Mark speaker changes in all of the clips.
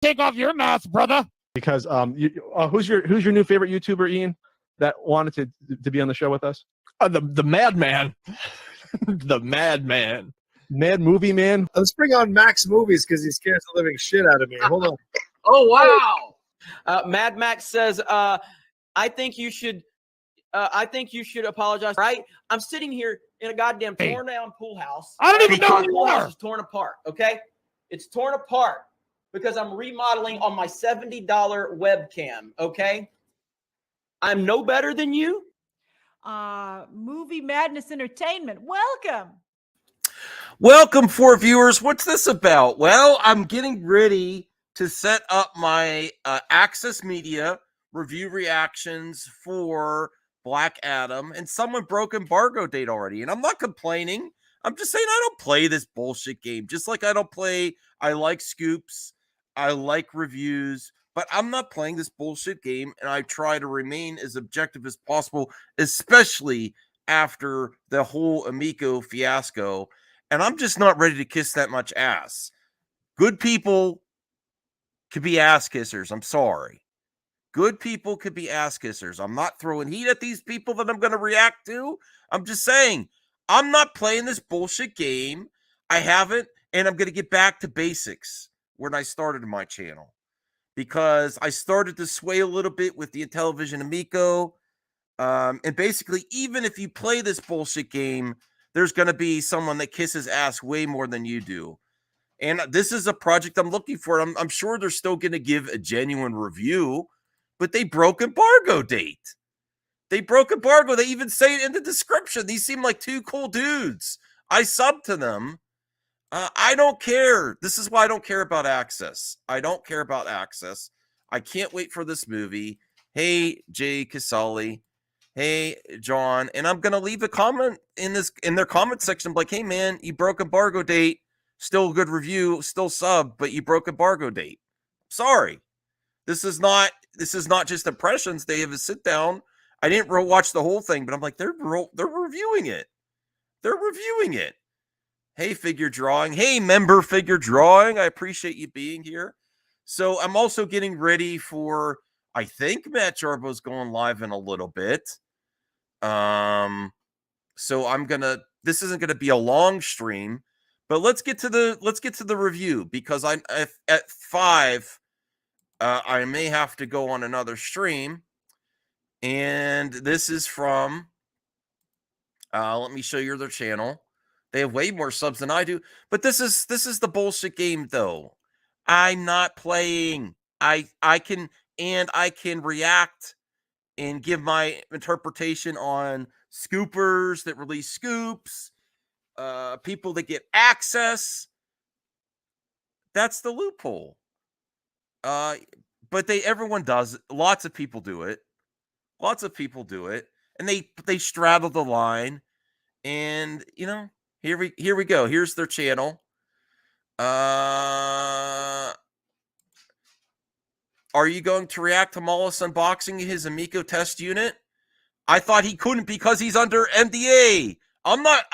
Speaker 1: Take off your mask, brother.
Speaker 2: Because who's your new favorite YouTuber, Ian, that wanted to be on the show with us?
Speaker 1: The madman. The madman.
Speaker 2: Mad Movie Man.
Speaker 3: Let's bring on Max Movies because he scares the living shit out of me. Hold on.
Speaker 4: Oh, wow. Mad Max says, I think you should apologize. Right? I'm sitting here in a goddamn torn down pool house.
Speaker 1: I don't even know who
Speaker 4: the
Speaker 1: you
Speaker 4: pool house
Speaker 1: are.
Speaker 4: is torn apart, okay? It's torn apart because I'm remodeling on my $70 webcam, okay? I'm no better than you.
Speaker 5: Movie Madness Entertainment. Welcome.
Speaker 6: Welcome, for viewers. What's this about? Well, I'm getting ready to set up my Access Media review reactions for Black Adam, and someone broke embargo date already, and I'm not complaining. I'm just saying I don't play this bullshit game, just like I like scoops, I like reviews, but I'm not playing this bullshit game, and I try to remain as objective as possible, especially after the whole Amico fiasco, and I'm just not ready to kiss that much ass. Good people could be ass kissers. I'm sorry. Good people could be ass kissers. I'm not throwing heat at these people that I'm going to react to. I'm just saying, I'm not playing this bullshit game. I haven't, and I'm going to get back to basics when I started my channel. Because I started to sway a little bit with the Intellivision Amico. And basically, even if you play this bullshit game, there's going to be someone that kisses ass way more than you do. And this is a project I'm looking for. I'm sure they're still going to give a genuine review, but they broke embargo date. They broke embargo. They even say it in the description. These seem like two cool dudes. I sub to them. I don't care. This is why I don't care about Access. I don't care about Access. I can't wait for this movie. Hey, Jay Casali. Hey, John. And I'm going to leave a comment in their comment section like, hey, man, you broke embargo date. Still a good review. Still sub, but you broke embargo date. Sorry. This is not just impressions. They have a sit down. I didn't watch the whole thing, but I'm like, they're reviewing it. They're reviewing it. Hey, Figure Drawing. Hey, member Figure Drawing. I appreciate you being here. So I'm also getting ready for, I think Matt Jarbo's going live in a little bit. So this isn't gonna be a long stream, but let's get to the review, because at 5. I may have to go on another stream, and this is from, let me show you their channel. They have way more subs than I do, but this is the bullshit game, though. I'm not playing. I can react and give my interpretation on scoopers that release scoops, people that get access. That's the loophole. But everyone does it. Lots of people do it. And they straddle the line. And here we go. Here's their channel. Are you going to react to Mollis unboxing his Amico test unit? I thought he couldn't because he's under NDA. I'm not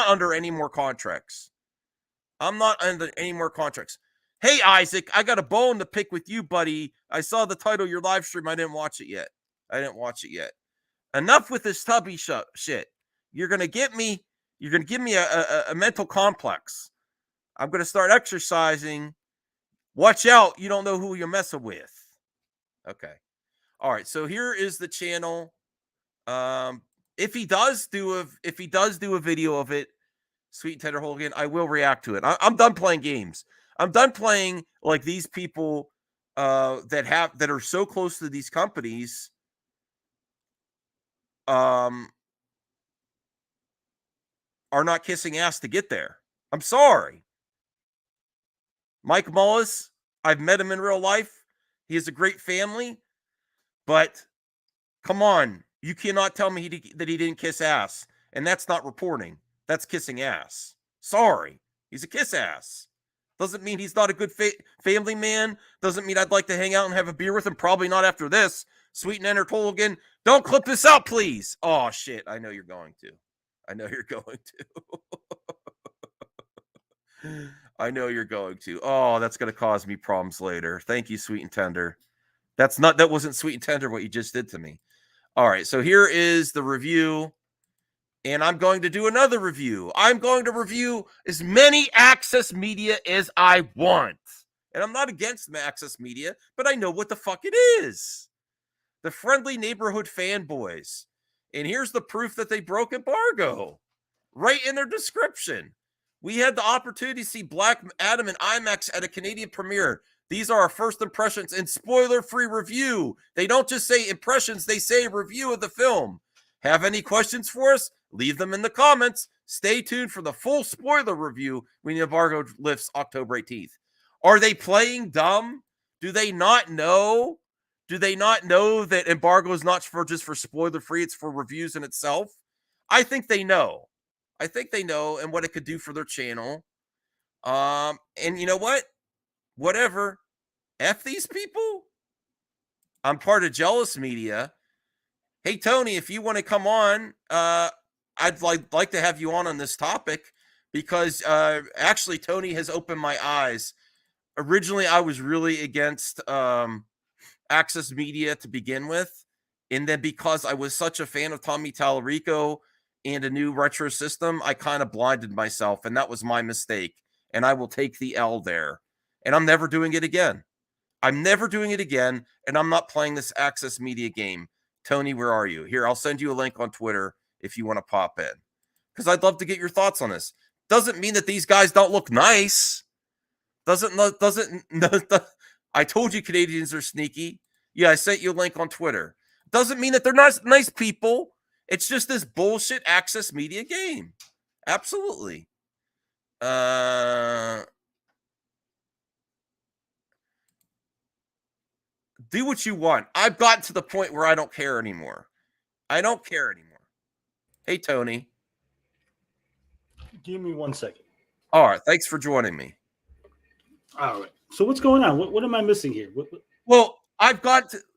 Speaker 6: under any more contracts. Hey, Isaac, I got a bone to pick with you, buddy. I saw the title of your live stream. I didn't watch it yet. Enough with this tubby shit. You're going to give me a mental complex. I'm going to start exercising. Watch out. You don't know who you're messing with. Okay. All right. So here is the channel. If he does do a video of it, Sweet Tedder Hogan, I will react to it. I'm done playing games. I'm done playing like these people that are so close to these companies. Are not kissing ass to get there. I'm sorry. Mike Mullis, I've met him in real life. He has a great family, but come on, you cannot tell me that he didn't kiss ass, and that's not reporting. That's kissing ass. Sorry, he's a kiss ass. Doesn't mean he's not a good family man. Doesn't mean I'd like to hang out and have a beer with him. Probably not after this. Sweet and Entertolgan, don't clip this out, please. Oh, shit. I know you're going to. I know you're going to. Oh, that's going to cause me problems later. Thank you, sweet and tender. That wasn't sweet and tender what you just did to me. All right, so here is the review, and I'm going to do another review. I'm going to review as many Access Media as I want. And I'm not against Access Media, but I know what the fuck it is. The friendly neighborhood fanboys. And here's the proof that they broke embargo. Right in their description. We had the opportunity to see Black Adam and IMAX at a Canadian premiere. These are our first impressions and spoiler-free review. They don't just say impressions, they say review of the film. Have any questions for us? Leave them in the comments. Stay tuned for the full spoiler review when the embargo lifts October 18th. Are they playing dumb? Do they not know? Do they not know that embargo is not just for spoiler-free, it's for reviews in itself? I think they know. I think they know and what it could do for their channel. And you know what? Whatever. F these people. I'm part of Jealous Media. Hey, Tony, if you want to come on, I'd like to have you on this topic because actually Tony has opened my eyes. Originally, I was really against Access Media to begin with. And then because I was such a fan of Tommy Tallarico and a new retro system, I kind of blinded myself, and that was my mistake. And I will take the L there. And I'm never doing it again. I'm never doing it again, and I'm not playing this Access Media game. Tony, where are you? Here, I'll send you a link on Twitter if you want to pop in. Because I'd love to get your thoughts on this. Doesn't mean that these guys don't look nice. I told you Canadians are sneaky. Yeah, I sent you a link on Twitter. Doesn't mean that they're not nice people. It's just this bullshit Access Media game. Absolutely. Do what you want. I've gotten to the point where I don't care anymore. I don't care anymore. Hey, Tony.
Speaker 7: Give me 1 second.
Speaker 6: All right. Thanks for joining me.
Speaker 7: All right. So what's going on? What am I missing here?
Speaker 6: Well,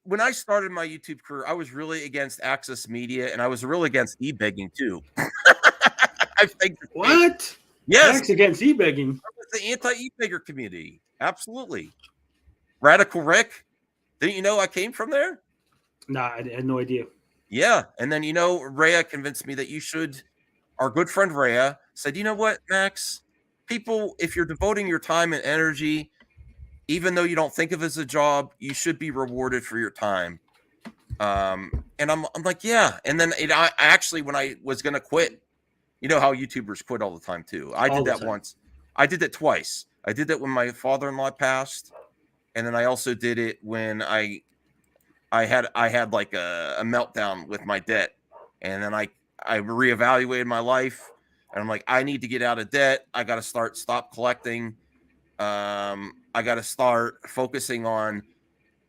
Speaker 6: when I started my YouTube career, I was really against Access Media, and I was really against e-begging too. I think
Speaker 7: What?
Speaker 6: yes,
Speaker 7: Max against e-begging.
Speaker 6: the anti-e-beggar community. Absolutely. Radical Rick. Didn't you know I came from there?
Speaker 7: Nah, I had no idea.
Speaker 6: Yeah. And then, Rhea convinced me that you should. Our good friend Rhea said, you know what, Max? People, if you're devoting your time and energy, even though you don't think of it as a job, you should be rewarded for your time. And I'm like, yeah. And then I actually, when I was going to quit, you know how YouTubers quit all the time too. I did that once. I did it twice. I did that when my father-in-law passed. And then I also did it when I had like a meltdown with my debt. And then I reevaluated my life. And I'm like, I need to get out of debt. I got to stop collecting. I got to start focusing on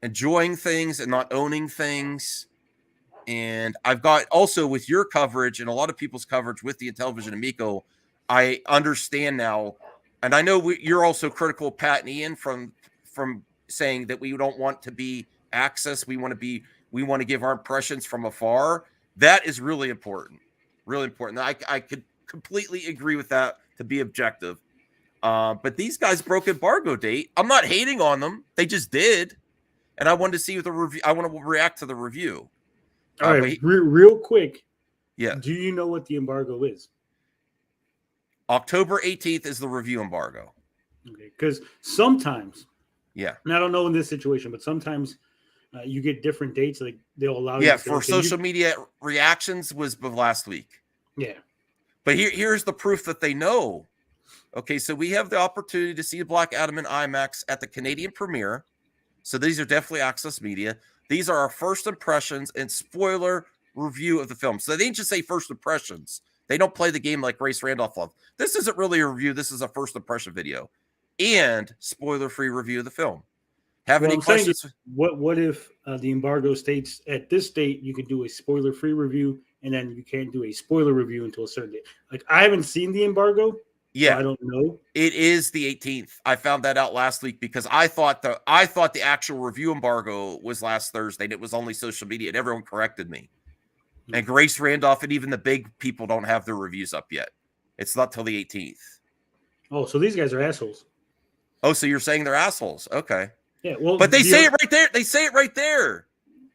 Speaker 6: enjoying things and not owning things. And I've got also with your coverage and a lot of people's coverage with the Intellivision Amico, I understand now. And I know you're also critical of Pat and Ian from saying that we don't want to be Access. We want to give our impressions from afar. That is really important. Really important. I could completely agree with that to be objective. But these guys broke embargo date. I'm not hating on them. They just did. And I wanted to see the review. I want to react to the review.
Speaker 7: All right, real quick.
Speaker 6: Yeah.
Speaker 7: Do you know what the embargo is?
Speaker 6: October 18th is the review embargo.
Speaker 7: Okay, because sometimes,
Speaker 6: yeah,
Speaker 7: and I don't know in this situation, but sometimes you get different dates. Like they'll allow you.
Speaker 6: Yeah,
Speaker 7: to say,
Speaker 6: for
Speaker 7: okay,
Speaker 6: social media reactions was of last week.
Speaker 7: Yeah.
Speaker 6: But here's the proof that they know. Okay, so we have the opportunity to see Black Adam in IMAX at the Canadian premiere. So these are definitely Access Media. These are our first impressions and spoiler review of the film. So they didn't just say first impressions. They don't play the game like Grace Randolph loved. This isn't really a review. This is a first impression video and spoiler-free review of the film. Have any questions?
Speaker 7: What if the embargo states at this date you can do a spoiler-free review, and then you can't do a spoiler review until a certain date? Like I haven't seen the embargo.
Speaker 6: Yeah,
Speaker 7: so I don't know.
Speaker 6: It is the 18th. I found that out last week because I thought the actual review embargo was last Thursday, and it was only social media, and everyone corrected me. And Grace Randolph and even the big people don't have their reviews up yet. It's not till the 18th.
Speaker 7: Oh, so these guys are assholes.
Speaker 6: Oh, so you're saying they're assholes? Okay.
Speaker 7: Yeah, well,
Speaker 6: But they say it right there. They say it right there.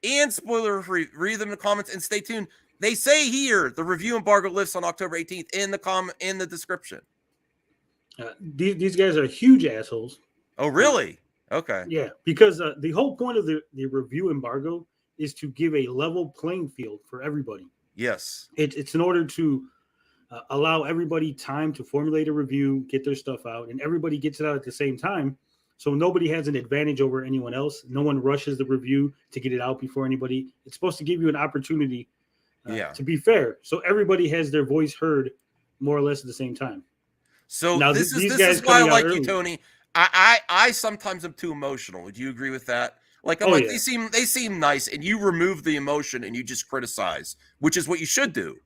Speaker 6: And spoiler free. Read them in the comments and stay tuned. They say here the review embargo lifts on October 18th in the description.
Speaker 7: These guys are huge assholes.
Speaker 6: Oh, really? Okay.
Speaker 7: Yeah, because the whole point of the review embargo is to give a level playing field for everybody.
Speaker 6: Yes.
Speaker 7: It's in order to allow everybody time to formulate a review, get their stuff out, and everybody gets it out at the same time. So nobody has an advantage over anyone else. No one rushes the review to get it out before anybody. It's supposed to give you an opportunity to be fair. So everybody has their voice heard more or less at the same time.
Speaker 6: So
Speaker 7: now,
Speaker 6: this
Speaker 7: these
Speaker 6: is
Speaker 7: guys
Speaker 6: why I
Speaker 7: coming out
Speaker 6: like you,
Speaker 7: early.
Speaker 6: Tony. I sometimes am too emotional. Would you agree with that? Like I'm
Speaker 7: Yeah.
Speaker 6: they seem nice, and you remove the emotion and you just criticize, which is what you should do.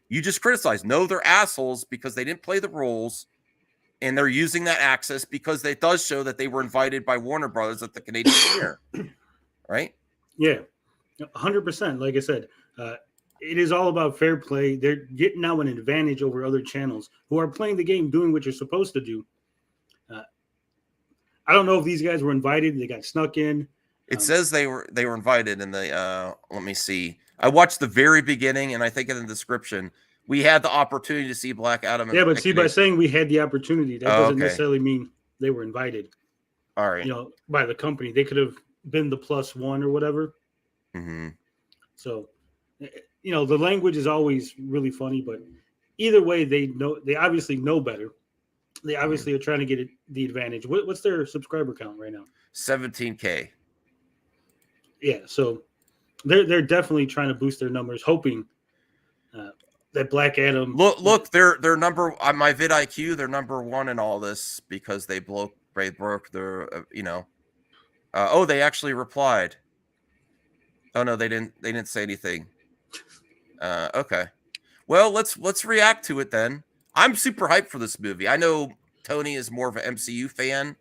Speaker 6: You just criticize. No, they're assholes because they didn't play the rules, and they're using that access because it does show that they were invited by Warner Brothers at the Canadian premiere, right?
Speaker 7: Yeah, 100%. Like I said, it is all about fair play. They're getting now an advantage over other channels who are playing the game, doing what you're supposed to do. I don't know if these guys were invited. They got snuck in.
Speaker 6: It says they were invited in the let me see. I watched the very beginning, and I think in the description we had the opportunity to see Black Adam.
Speaker 7: Yeah, but see, by saying we had the opportunity, that doesn't
Speaker 6: okay.
Speaker 7: necessarily mean they were invited.
Speaker 6: All right,
Speaker 7: by the company, they could have been the +1 or whatever.
Speaker 6: Mm-hmm.
Speaker 7: So, the language is always really funny, but either way, they obviously know better. They obviously are trying to get the advantage. What's their subscriber count right now?
Speaker 6: 17K.
Speaker 7: Yeah, so they're definitely trying to boost their numbers, hoping that Black Adam.
Speaker 6: Look, they're number on my vidIQ. They're number one in all this because they broke their oh, they actually replied. Oh no, they didn't say anything. Okay, well let's react to it then. I'm super hyped for this movie. I know Tony is more of an MCU fan.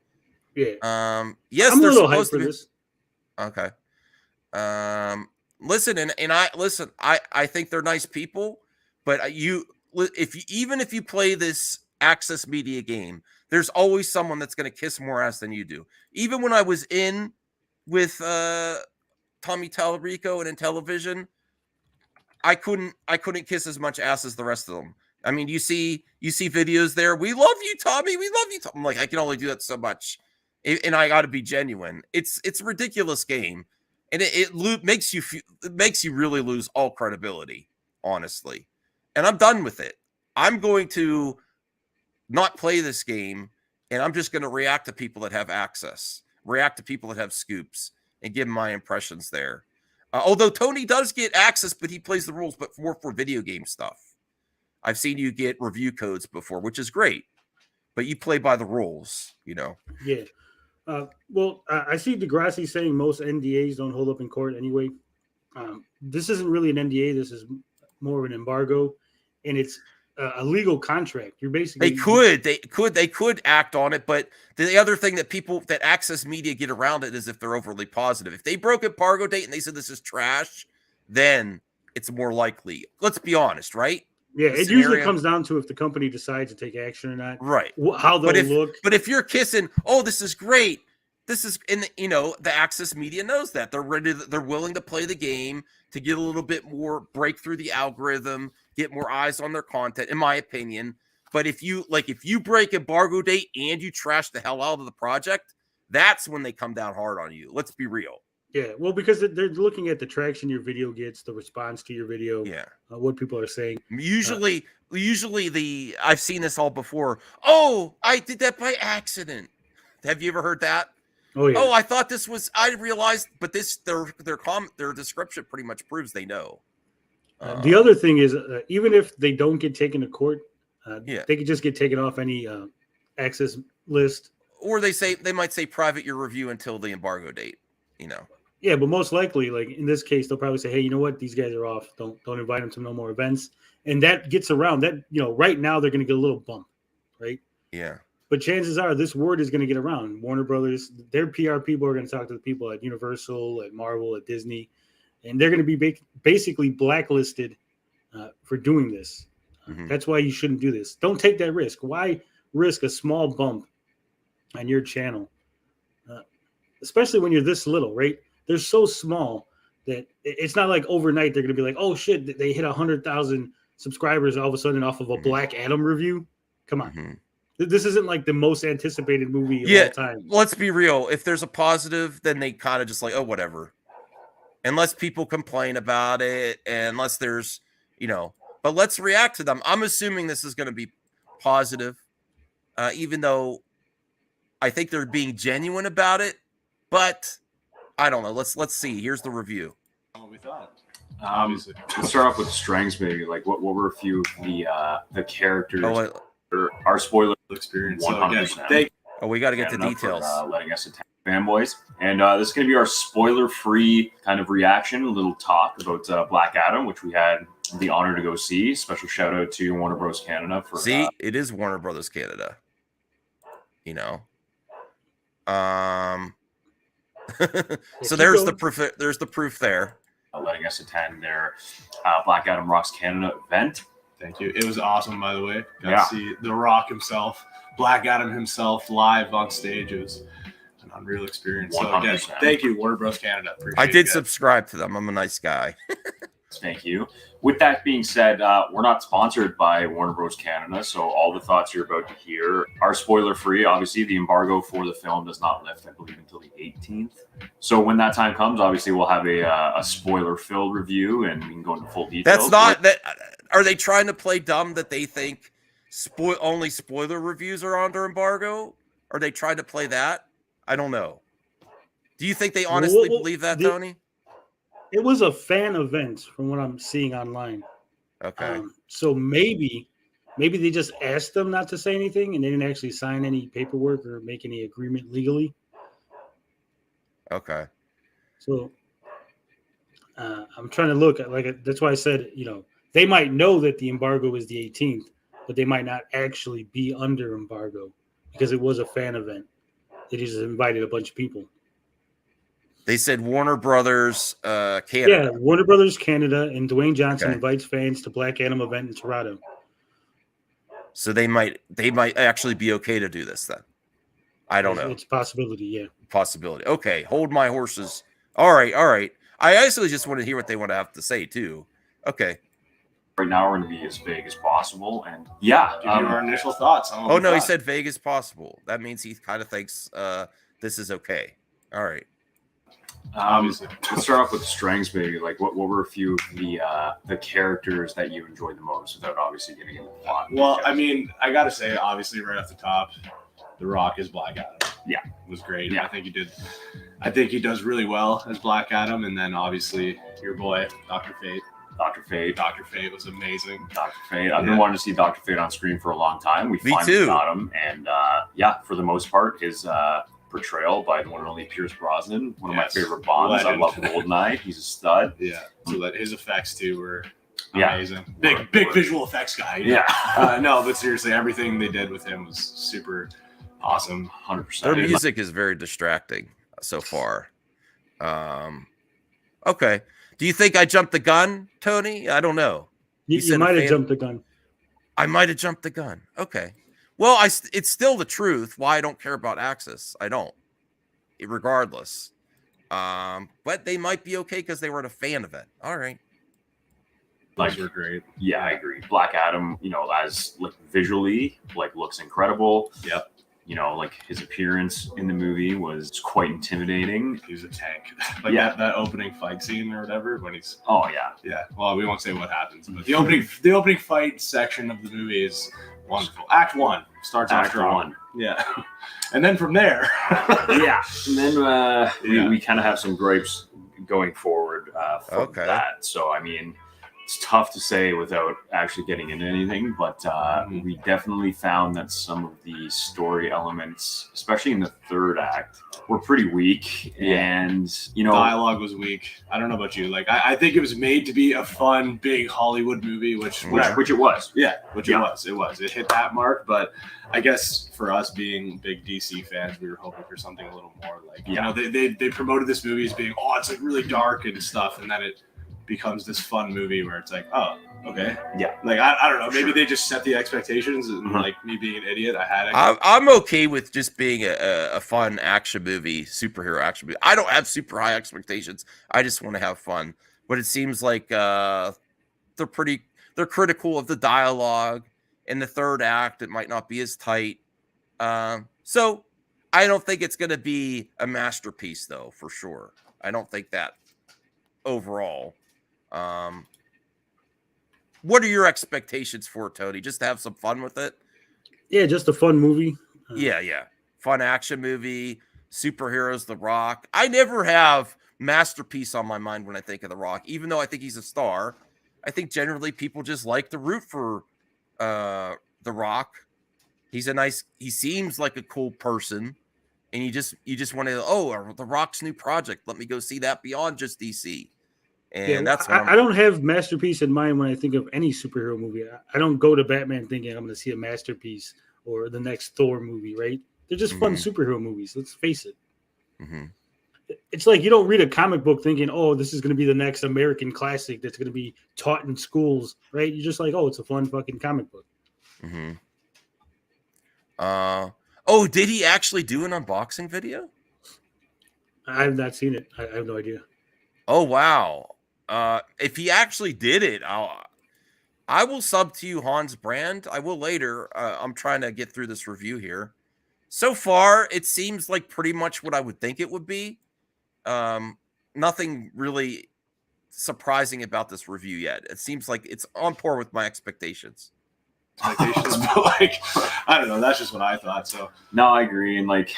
Speaker 7: Yeah.
Speaker 6: Yes,
Speaker 7: I'm a
Speaker 6: they're
Speaker 7: little
Speaker 6: supposed
Speaker 7: hyped for
Speaker 6: to be.
Speaker 7: this.
Speaker 6: Okay. Listen, and I think they're nice people, but if you play this Access Media game, there's always someone that's going to kiss more ass than you do. Even when I was in with Tommy Tallarico and in television, I couldn't kiss as much ass as the rest of them. I mean, you see videos there. We love you, Tommy. We love you. I'm like, I can only do that so much, and I got to be genuine. It's a ridiculous game, and it makes you really lose all credibility, honestly. And I'm done with it. I'm going to not play this game, and I'm just going to react to people that have access, react to people that have scoops, and give my impressions there. Although Tony does get access, but he plays the rules, but more for video game stuff. I've seen you get review codes before, which is great, but you play by the rules,
Speaker 7: Yeah. Well, I see Degrassi saying most NDAs don't hold up in court anyway. This isn't really an NDA. This is more of an embargo, and it's a legal contract. You're basically
Speaker 6: they could act on it, but the other thing that Access Media get around it is if they're overly positive. If they broke embargo date and they said this is trash, then it's more likely. Let's be honest, right?
Speaker 7: Yeah, it usually comes down to if the company decides to take action or not.
Speaker 6: Right.
Speaker 7: How they'll look.
Speaker 6: But if you're kissing, oh, this is great. This is the Access Media knows that. They're willing to play the game to get a little bit more, break through the algorithm, get more eyes on their content, in my opinion. But if you break embargo date and you trash the hell out of the project, that's when they come down hard on you. Let's be real.
Speaker 7: Yeah, well, because they're looking at the traction your video gets, the response to your video, what people are saying.
Speaker 6: Usually I've seen this all before. Oh, I did that by accident. Have you ever heard that?
Speaker 7: Oh yeah.
Speaker 6: Oh, I thought this was. I realized, but their description pretty much proves they know.
Speaker 7: The other thing is, even if they don't get taken to court, they could just get taken off any access list.
Speaker 6: Or they might say private your review until the embargo date.
Speaker 7: Yeah, but most likely, like in this case, they'll probably say, "Hey, you know what? These guys are off. Don't invite them to no more events." And that gets around. That right now they're going to get a little bump, right?
Speaker 6: Yeah.
Speaker 7: But chances are this word is going to get around. Warner Brothers, their PR people are going to talk to the people at Universal, at Marvel, at Disney, and they're going to be basically blacklisted for doing this.
Speaker 6: Mm-hmm.
Speaker 7: That's why you shouldn't do this. Don't take that risk. Why risk a small bump on your channel, especially when you're this little, right? They're so small that it's not like overnight they're going to be like, oh shit, they hit 100,000 subscribers all of a sudden off of a Black Adam review. Come on. This isn't like the most anticipated movie of all time.
Speaker 6: Let's be real. If there's a positive, then they kind of just like, oh, whatever. Unless people complain about it, unless there's, but let's react to them. I'm assuming this is going to be positive, even though I think they're being genuine about it. But I don't know. Let's see. Here's the review.
Speaker 8: What we thought.
Speaker 9: Let's start off with the strengths, maybe. Like, what were a few of the characters? Our spoiler
Speaker 8: experience.
Speaker 9: 100%.
Speaker 6: We got to get the details.
Speaker 9: For, letting us attack fanboys. And this is going to be our spoiler-free kind of reaction, a little talk about Black Adam, which we had the honor to go see. Special shout-out to Warner Bros. Canada for...
Speaker 6: it is Warner Bros. Canada. So there's the proof. There's the proof there.
Speaker 9: Letting us attend their Black Adam Rocks Canada event.
Speaker 8: Thank you. It was awesome, by the way. Got to see The Rock himself, Black Adam himself, live on stage. It was an unreal experience.
Speaker 9: 100%.
Speaker 8: So again, thank you, Warner Bros. Canada.
Speaker 6: I did subscribe to them. I'm a nice guy.
Speaker 9: Thank you. With that being said, we're not sponsored by Warner Bros. Canada, so all the thoughts you're about to hear are spoiler-free. Obviously, the embargo for the film does not lift, I believe, until the 18th. So when that time comes, obviously, we'll have a spoiler-filled review, and we can go into full details.
Speaker 6: That's not that. Are they trying to play dumb that they think only spoiler reviews are under embargo? Are they trying to play that? I don't know. Do you think they honestly believe that, Tony?
Speaker 7: It was a fan event from what I'm seeing online.
Speaker 6: Okay.
Speaker 7: So maybe they just asked them not to say anything and they didn't actually sign any paperwork or make any agreement legally.
Speaker 6: Okay.
Speaker 7: So I'm trying to look at, that's why I said, they might know that the embargo is the 18th, but they might not actually be under embargo because it was a fan event. They just invited a bunch of people.
Speaker 6: They said Warner Brothers Canada.
Speaker 7: Yeah, Warner Brothers Canada, and Dwayne Johnson invites fans to Black Adam event in Toronto.
Speaker 6: So they might actually be okay to do this then. I don't know.
Speaker 7: It's a possibility, yeah.
Speaker 6: Possibility. Okay, hold my horses. All right. I actually just want to hear what they want to have to say too. Okay.
Speaker 9: Right now, we're going to be as vague as possible, and give you
Speaker 8: our initial thoughts.
Speaker 6: On he said vague as possible. That means he kind of thinks this is okay. All right.
Speaker 9: Let's start off with the strengths, maybe. Like, what were a few of the characters that you enjoyed the most, without obviously getting into the plot?
Speaker 8: Well, I mean, I got to say, obviously, right off the top, The Rock is Black Adam.
Speaker 9: Yeah,
Speaker 8: it was great.
Speaker 9: Yeah.
Speaker 8: I think he does really well as Black Adam, and then obviously your boy Dr. Fate. Dr. Fate was amazing.
Speaker 9: Dr. Fate. I've been wanting to see Dr. Fate on screen for a long time. We finally got him, and for the most part, his portrayal by the one and only Pierce Brosnan, one of my favorite Bonds. I love Goldeneye. He's a stud.
Speaker 8: Yeah. So that his effects too were amazing. Big visual effects guy. No, but seriously, everything they did with him was super awesome.
Speaker 9: 100%.
Speaker 6: Their music is very distracting so far. Okay. Do you think I jumped the gun, Tony? I don't know.
Speaker 7: You might have jumped the gun.
Speaker 6: I might have jumped the gun. Okay. Well, it's still the truth. Why I don't care about Axis. I don't. Regardless. But they might be okay because they were at a fan event. All right.
Speaker 9: Those were great. Yeah, I agree. Black Adam, as visually, looks incredible.
Speaker 8: Yep.
Speaker 9: His appearance in the movie was quite intimidating.
Speaker 8: He was a tank. That opening fight scene or whatever when he's.
Speaker 9: Oh yeah.
Speaker 8: Yeah. Well, we won't say what happens, but the opening fight section of the movie is wonderful. Act 1 starts
Speaker 9: Act 1.
Speaker 8: Yeah. And then from there.
Speaker 9: Yeah. And then we kind of have some gripes going forward for that. So I mean, it's tough to say without actually getting into anything, but we definitely found that some of the story elements, especially in the third act, were pretty weak. And
Speaker 8: dialogue was weak. I don't know about you. I think it was made to be a fun, big Hollywood movie, which
Speaker 9: it was.
Speaker 8: Yeah, it was. It hit that mark, but I guess for us being big DC fans, we were hoping for something a little more they promoted this movie as being it's really dark and stuff, and then it becomes this fun movie where it's Okay.
Speaker 9: Yeah.
Speaker 8: Like I don't know. Maybe they just set the expectations, and like me being an idiot, I had.
Speaker 6: I'm okay with just being a fun action movie, superhero action movie. I don't have super high expectations. I just want to have fun. But it seems like they're critical of the dialogue. In the third act, it might not be as tight. So I don't think it's going to be a masterpiece, though, for sure. I don't think that overall. What are your expectations for it, Tony? Just to have some fun with it?
Speaker 7: Yeah, just a fun movie.
Speaker 6: Yeah. Fun action movie, superheroes, The Rock. I never have masterpiece on my mind when I think of The Rock, even though I think he's a star. I think generally people just like to root for The Rock. He seems like a cool person, and you just want to, The Rock's new project. Let me go see that beyond just DC. And that's what
Speaker 7: I don't have masterpiece in mind when I think of any superhero movie. I don't go to Batman thinking I'm going to see a masterpiece or the next Thor movie, right? They're just fun superhero movies. Let's face it. It's like you don't read a comic book thinking, oh, this is going to be the next American classic that's going to be taught in schools, right? You're just like, oh, it's a fun fucking comic book.
Speaker 6: Did he actually do an unboxing video?
Speaker 7: I have not seen it. I have no idea.
Speaker 6: Oh, wow. If he actually did it, I will sub to you, Hans Brand. I will later. I'm trying to get through this review here. So far, it seems like pretty much what I would think it would be. Nothing really surprising about this review yet. It seems like it's on par with my expectations.
Speaker 8: But like, I don't know. That's just what I thought. So
Speaker 9: no, I agree. And like,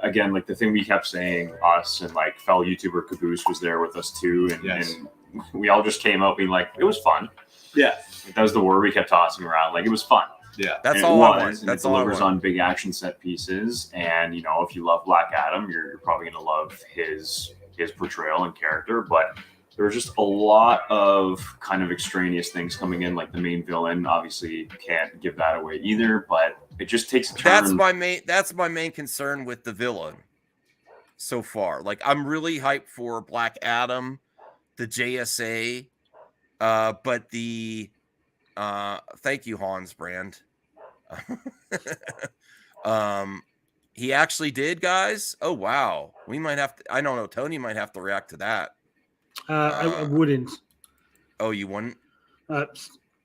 Speaker 9: again, like the thing we kept saying, us and like fellow YouTuber Caboose was there with us too, and we all just came out being like, it was fun.
Speaker 8: Yeah,
Speaker 9: that was the word we kept tossing around. Like it was fun.
Speaker 8: Yeah,
Speaker 6: that's all I want.
Speaker 9: That's all. It delivers on big action set pieces, and you know, if you love Black Adam, you're probably gonna love his portrayal and character. But there was just a lot of kind of extraneous things coming in, like the main villain. Obviously, can't give that away either, but it just takes a turn.
Speaker 6: That's my main concern with the villain so far. Like I'm really hyped for Black Adam, the JSA, but the thank you, Hans Brand. He actually did, guys. Oh wow, we might have to. I don't know. Tony might have to react to that.
Speaker 7: I wouldn't.
Speaker 6: Oh, you wouldn't?
Speaker 7: What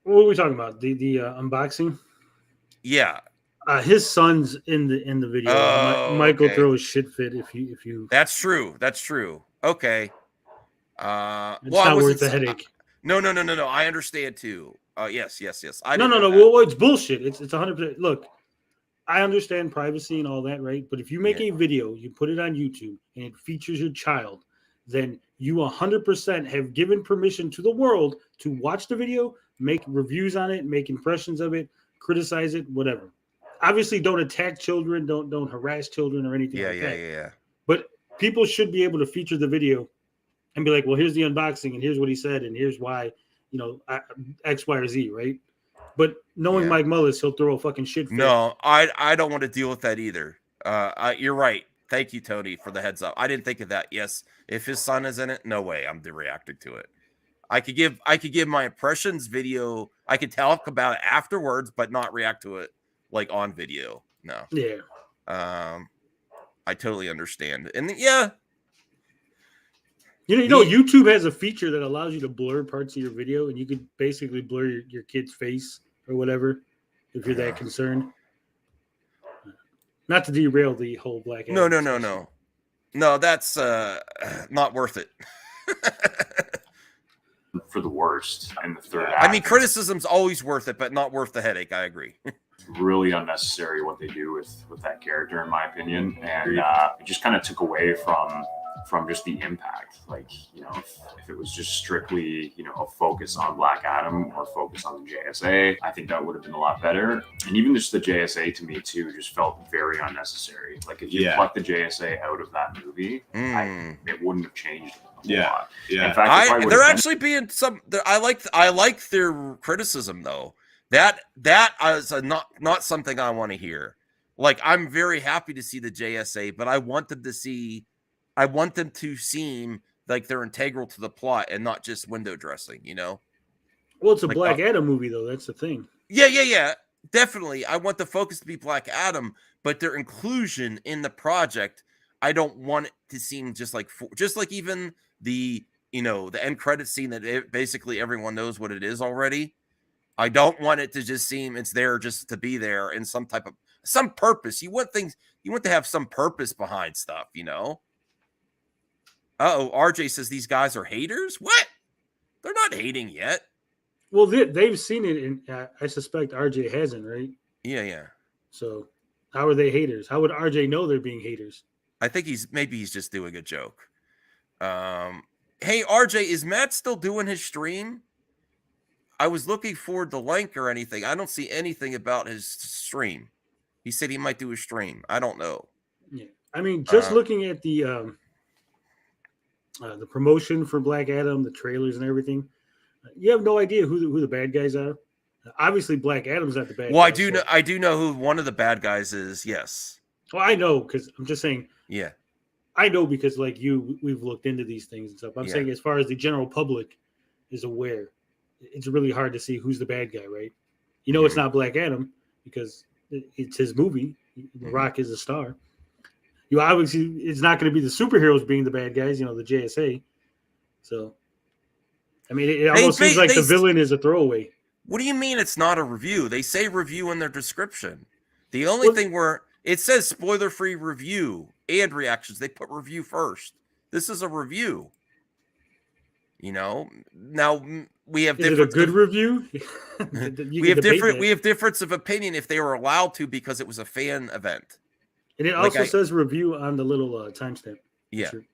Speaker 7: were we talking about? The unboxing?
Speaker 6: Yeah.
Speaker 7: His son's in the video. Michael throws shit fit if you.
Speaker 6: That's true. Okay.
Speaker 7: It's not worth the headache.
Speaker 6: No. I understand too. Yes.
Speaker 7: No. Well, it's bullshit. It's 100%. Look, I understand privacy and all that, right? But if you make a video, you put it on YouTube, and it features your child, then you 100% have given permission to the world to watch the video, make reviews on it, make impressions of it, criticize it, whatever. Obviously, don't attack children, don't harass children or anything like that.
Speaker 6: Yeah.
Speaker 7: But people should be able to feature the video and be like, well, here's the unboxing, and here's what he said, and here's why, X, Y, or Z, right? But knowing Mike Mullis, he'll throw a fucking shit fit.
Speaker 6: No, I don't want to deal with that either. You're right. Thank you, Tony, for the heads up. I didn't think of that. Yes, if his son is in it, no way I'm reacting to it. I could give my impressions video. I could talk about it afterwards, but not react to it like on video. No.
Speaker 7: Yeah.
Speaker 6: I totally understand. And
Speaker 7: YouTube has a feature that allows you to blur parts of your video, and you could basically blur your kid's face or whatever if you're that concerned. Not to derail the whole Black Adam.
Speaker 6: No, that's not worth it.
Speaker 9: For the worst in the third act.
Speaker 6: I mean, criticism's always worth it, but not worth the headache. I agree.
Speaker 9: Really unnecessary what they do with that character, in my opinion, and it just kind of took away from just the impact. Like, if it was just strictly, a focus on Black Adam or focus on the JSA, I think that would have been a lot better. And even just the JSA to me too just felt very unnecessary. Like if you pluck the JSA out of that movie, it wouldn't have changed a lot. Yeah. In fact,
Speaker 6: they're actually being some. I like their criticism though. That is not something I want to hear. Like I'm very happy to see the JSA, but I want them to seem like they're integral to the plot and not just window dressing,
Speaker 7: Well, it's a
Speaker 6: Like,
Speaker 7: Black Adam movie, though. That's the thing.
Speaker 6: Yeah. Definitely. I want the focus to be Black Adam, but their inclusion in the project, I don't want it to seem just like even the the end credit scene that basically everyone knows what it is already. I don't want it to just seem it's there just to be there in some purpose. You want to have some purpose behind stuff, RJ says these guys are haters. What? They're not hating yet.
Speaker 7: Well, they've seen it, and I suspect RJ hasn't, right?
Speaker 6: Yeah.
Speaker 7: So, how are they haters? How would RJ know they're being haters?
Speaker 6: I think he's just doing a joke. Hey, RJ, is Matt still doing his stream? I was looking for the link or anything. I don't see anything about his stream. He said he might do a stream. I don't know.
Speaker 7: Yeah, I mean, just looking at the promotion for Black Adam, the trailers and everything, you have no idea who the bad guys are. Obviously, Black Adam's not the bad.
Speaker 6: Well,
Speaker 7: guy,
Speaker 6: I do know who one of the bad guys is. Yes.
Speaker 7: Well, I know because I'm just saying.
Speaker 6: Yeah.
Speaker 7: I know because, like you, we've looked into these things and stuff. I'm saying as far as the general public is aware, it's really hard to see who's the bad guy, right? It's not Black Adam because it's his movie. The Rock is a star. Obviously, it's not going to be the superheroes being the bad guys, the JSA. So, I mean, it almost seems like the villain is a throwaway.
Speaker 6: What do you mean it's not a review? They say review in their description. The only thing where it says spoiler-free review and reactions, they put review first. This is a review. Now we have
Speaker 7: is it a good review?
Speaker 6: we have difference of opinion if they were allowed to because it was a fan event.
Speaker 7: And it also says review on the little timestamp.
Speaker 6: Yeah. Sure.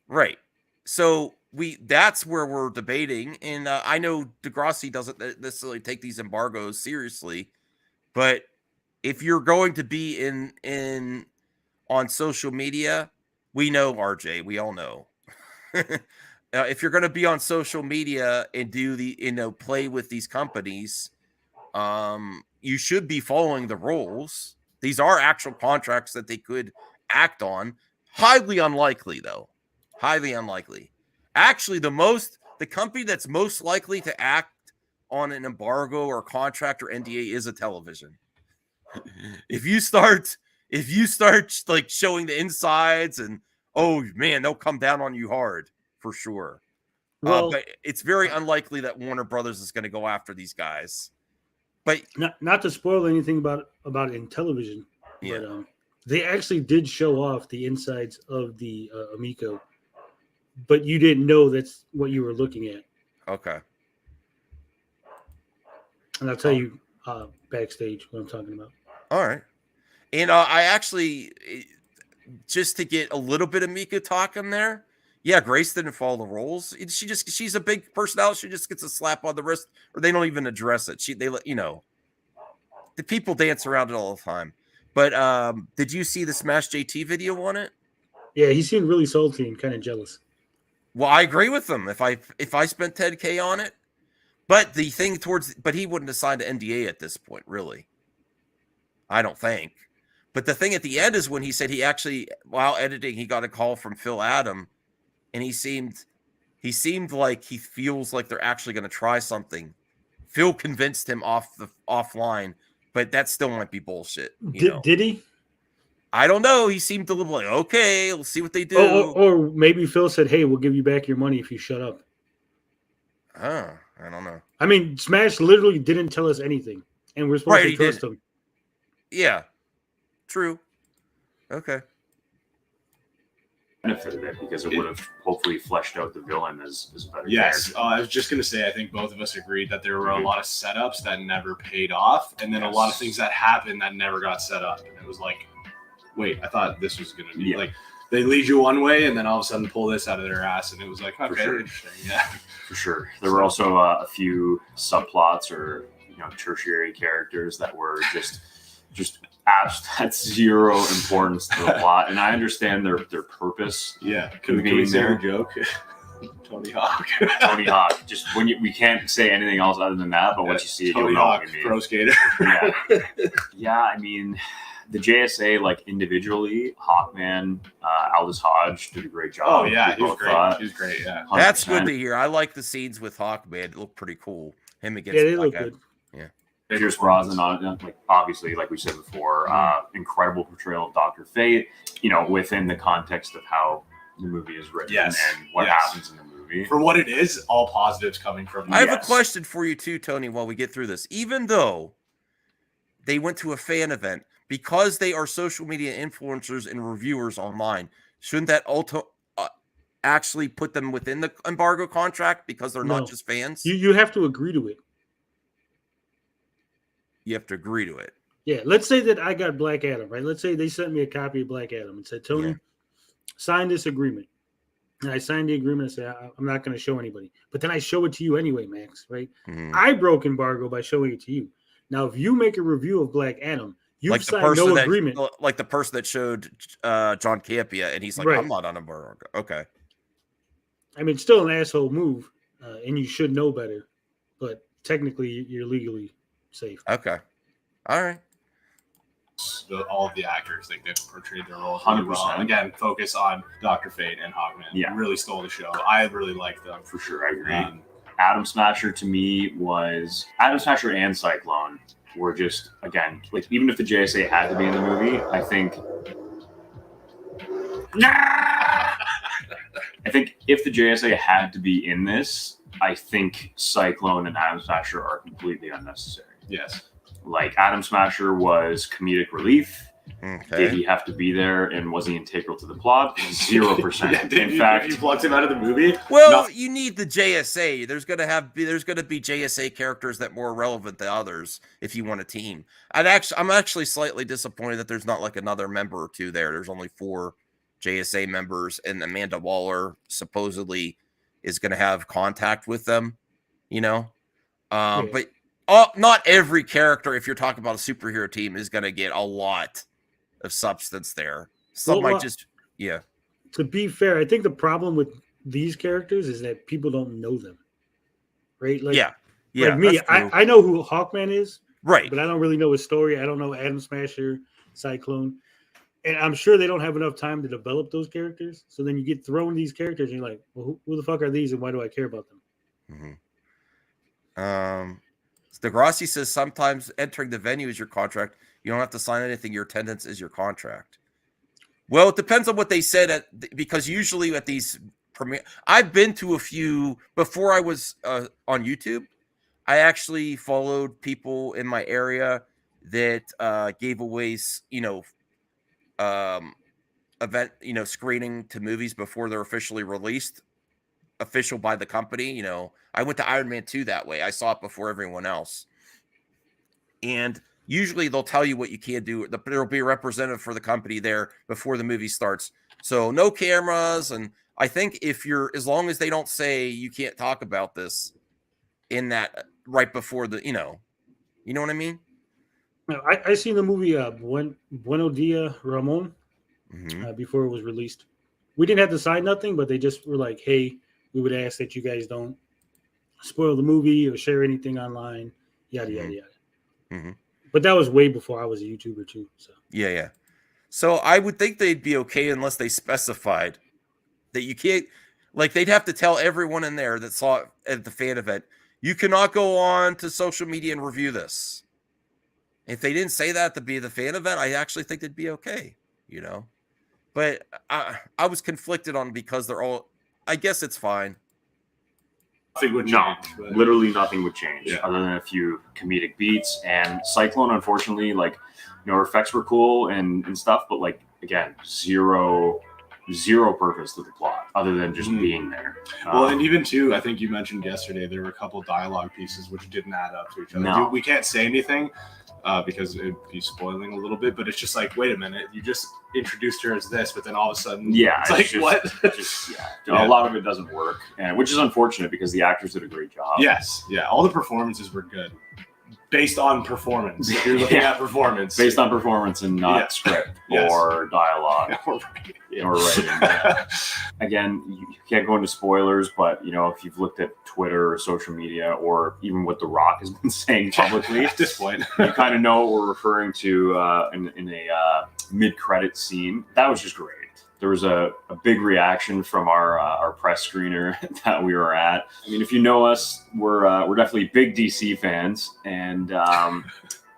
Speaker 6: Right. So that's where we're debating. And I know Degrassi doesn't necessarily take these embargoes seriously, but if you're going to be on social media, we know RJ, we all know. If you're going to be on social media and do play with these companies, you should be following the rules. These are actual contracts that they could act on. Highly unlikely, though. Highly unlikely. Actually, the company that's most likely to act on an embargo or contract or NDA is a television. If you start like showing the insides and oh man, they'll come down on you hard for sure. Well, but it's very unlikely that Warner Brothers is going to go after these guys. But
Speaker 7: not to spoil anything about it in television, but they actually did show off the insides of the Amico, but you didn't know that's what you were looking at.
Speaker 6: Okay.
Speaker 7: And I'll tell you backstage what I'm talking about.
Speaker 6: All right. And I actually, just to get a little bit of Mika talk in there, yeah, Grace didn't follow the rules. She's a big personality. She just gets a slap on the wrist, or they don't even address it. The people dance around it all the time. But did you see the Smash JT video on it?
Speaker 7: Yeah, he seemed really salty and kind of jealous.
Speaker 6: Well, I agree with him. If I spent $10K on it, but the thing but he wouldn't have signed an NDA at this point, really. I don't think. But the thing at the end is when he said he actually, while editing, he got a call from Phil Adam, and he seemed like he feels like they're actually going to try something. Phil convinced him offline, but that still might be bullshit.
Speaker 7: Did he?
Speaker 6: I don't know. He seemed a little like, okay, let's see what they do.
Speaker 7: Or maybe Phil said, hey, we'll give you back your money if you shut up.
Speaker 6: Oh, I don't know.
Speaker 7: I mean, Smash literally didn't tell us anything, and we're supposed to trust him.
Speaker 6: Yeah, true. Okay.
Speaker 9: Benefited it because it would have hopefully fleshed out the villain as a better
Speaker 8: Yes,
Speaker 9: character.
Speaker 8: I was just going to say, I think both of us agreed that there were a lot of setups that never paid off, and then a lot of things that happened that never got set up. And it was like, wait, I thought this was going to be like, they lead you one way, and then all of a sudden pull this out of their ass, and it was like, okay, interesting. Yeah,
Speaker 9: for sure. There were also a few subplots or tertiary characters that were just at zero importance to the plot, and I understand their purpose.
Speaker 8: Yeah, can we say a joke? Tony Hawk. Just when we can't say anything else other than that, but once you see it, Tony
Speaker 9: you'll know
Speaker 8: Hawk,
Speaker 9: what you mean.
Speaker 8: pro skater.
Speaker 9: Yeah. I mean, the JSA, like individually, Hawkman, Aldous Hodge did a great job.
Speaker 8: Oh yeah, he was great. Yeah,
Speaker 6: 100%. That's good to hear. I like the scenes with Hawkman. It looked pretty cool. Him against
Speaker 7: Yeah, they
Speaker 6: Black
Speaker 7: look
Speaker 6: Adam.
Speaker 7: good.
Speaker 9: Pierce Brosnan, like obviously, like we said before, incredible portrayal of Dr. Fate. You know, within the context of how the movie is written and what happens in the movie.
Speaker 8: For what it is, all positives coming from.
Speaker 6: I have a question for you too, Tony. While we get through this, even though they went to a fan event, because they are social media influencers and reviewers online, shouldn't that actually put them within the embargo contract because they're not just fans?
Speaker 7: You have to agree to it.
Speaker 6: You have to agree to it.
Speaker 7: Yeah, let's say that I got Black Adam, right? Let's say they sent me a copy of Black Adam and said, Tony, sign this agreement. And I signed the agreement and said, I'm not going to show anybody. But then I show it to you anyway, Max, right?
Speaker 6: Mhm.
Speaker 7: I broke embargo by showing it to you. Now, if you make a review of Black Adam, you've
Speaker 6: Like the
Speaker 7: signed
Speaker 6: person
Speaker 7: no
Speaker 6: that,
Speaker 7: agreement.
Speaker 6: like the person that showed John Campia, and he's like,
Speaker 7: Right.
Speaker 6: I'm not on embargo. Okay.
Speaker 7: I mean, it's still an asshole move, and you should know better. But technically, you're legally safe.
Speaker 6: Okay. All right.
Speaker 8: All of the actors, like they've portrayed their roles really well.
Speaker 9: 100%.
Speaker 8: Again, focus on Dr. Fate and Hawkman.
Speaker 9: Yeah.
Speaker 8: Really stole the show. I really liked them.
Speaker 9: For sure, I agree. Atom Smasher to me was Atom Smasher and Cyclone were just, again, like even if the JSA had to be in the movie, I think if the JSA had to be in this, I think Cyclone and Atom Smasher are completely unnecessary.
Speaker 8: Yes.
Speaker 9: Like Atom Smasher was comedic relief.
Speaker 6: Okay.
Speaker 9: Did he have to be there, and was he integral to the plot? 0%.
Speaker 8: In fact, you plucked him out of the movie.
Speaker 6: Well, you need the JSA. There's gonna be JSA characters that are more relevant than others if you want a team. I'm actually slightly disappointed that there's not like another member or two there. There's only 4 JSA members, and Amanda Waller supposedly is gonna have contact with them. You know, but not every character, if you're talking about a superhero team, is gonna get a lot of substance there. Some might just
Speaker 7: To be fair, I think the problem with these characters is that people don't know them, right? Like, like me, I know who Hawkman is,
Speaker 6: right?
Speaker 7: But I don't really know his story. I don't know Atom Smasher, Cyclone, and I'm sure they don't have enough time to develop those characters. So then you get thrown these characters, and you're like, well, who the fuck are these, and why do I care about them?
Speaker 6: Mm-hmm. Degrassi says sometimes entering the venue is your contract. You don't have to sign anything. Your attendance is your contract. Well, it depends on what they said because usually at these premiere, I've been to a few before I was on YouTube. I actually followed people in my area that gave away, event, screening to movies before they're officially released, official by the company. I went to Iron Man 2 that way. I saw it before everyone else. And usually they'll tell you what you can't do. There'll be a representative for the company there before the movie starts. So no cameras. And I think as long as they don't say you can't talk about this in that right before you know what I mean?
Speaker 7: I seen the movie Buenos Dias, Ramon before it was released. We didn't have to sign nothing, but they just were like, hey, we would ask that you guys don't spoil the movie or share anything online, yada, yada, yada.
Speaker 6: Mm-hmm.
Speaker 7: But that was way before I was a YouTuber too. So
Speaker 6: yeah. So I would think they'd be okay unless they specified that you can't. Like they'd have to tell everyone in there that saw it at the fan event, you cannot go on to social media and review this. If they didn't say that to be the fan event, I actually think they'd be okay. But I was conflicted on because they're all. I guess it's fine.
Speaker 9: Nothing would change. Literally nothing would change other than a few comedic beats. And Cyclone, unfortunately, her effects were cool and stuff, but again, zero purpose to the plot other than just being there.
Speaker 8: Well, and even too, I think you mentioned yesterday there were a couple dialogue pieces which didn't add up to each other.
Speaker 9: No.
Speaker 8: We can't say anything because it'd be spoiling a little bit, but it's just like, wait a minute, you just introduced her as this, but then all of a sudden, it's like,
Speaker 9: just,
Speaker 8: what?
Speaker 9: A lot of it doesn't work, and which is unfortunate because the actors did a great job.
Speaker 8: Yes, all the performances were good. Based on performance. If you're looking at performance.
Speaker 9: Based on performance and not script or dialogue or writing. Again, you can't go into spoilers, but if you've looked at Twitter or social media or even what The Rock has been saying publicly
Speaker 8: at this point,
Speaker 9: you kind of know what we're referring to in a mid-credit scene. That was just great. there was a big reaction from our press screener that we were at. I mean, if you know us, we're definitely big DC fans, and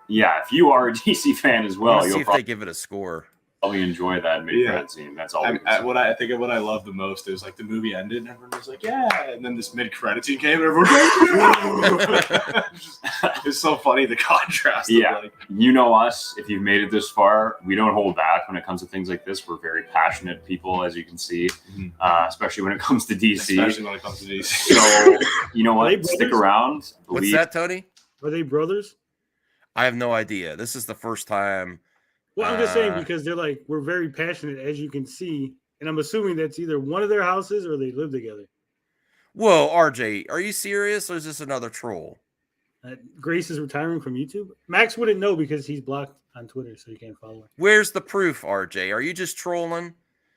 Speaker 9: yeah, if you are a DC fan as well,
Speaker 6: Let's see
Speaker 9: you'll
Speaker 6: if they give it a score.
Speaker 9: probably enjoy that mid-credit scene. That's all.
Speaker 8: What I think of what I love the most is like the movie ended and everyone was like, yeah, and then this mid-credit scene came and everyone was like, it's so funny the contrast.
Speaker 9: Yeah,
Speaker 8: of like,
Speaker 9: you know us. If you've made it this far, we don't hold back when it comes to things like this. We're very passionate people, as you can see, especially when it comes to DC.
Speaker 8: especially when it comes to DC.
Speaker 9: So you know
Speaker 7: Are they
Speaker 9: what? Stick
Speaker 7: brothers?
Speaker 9: around.
Speaker 6: What's that, Tony?
Speaker 7: Are they brothers?
Speaker 6: I have no idea. This is the first time.
Speaker 7: Well, I'm just saying because they're like, we're very passionate, as you can see. And I'm assuming that's either one of their houses or they live together.
Speaker 6: Whoa, RJ, are you serious or is this another troll?
Speaker 7: Grace is retiring from YouTube. Max wouldn't know because he's blocked on Twitter, so you can't follow her.
Speaker 6: Where's the proof, RJ? Are you just trolling?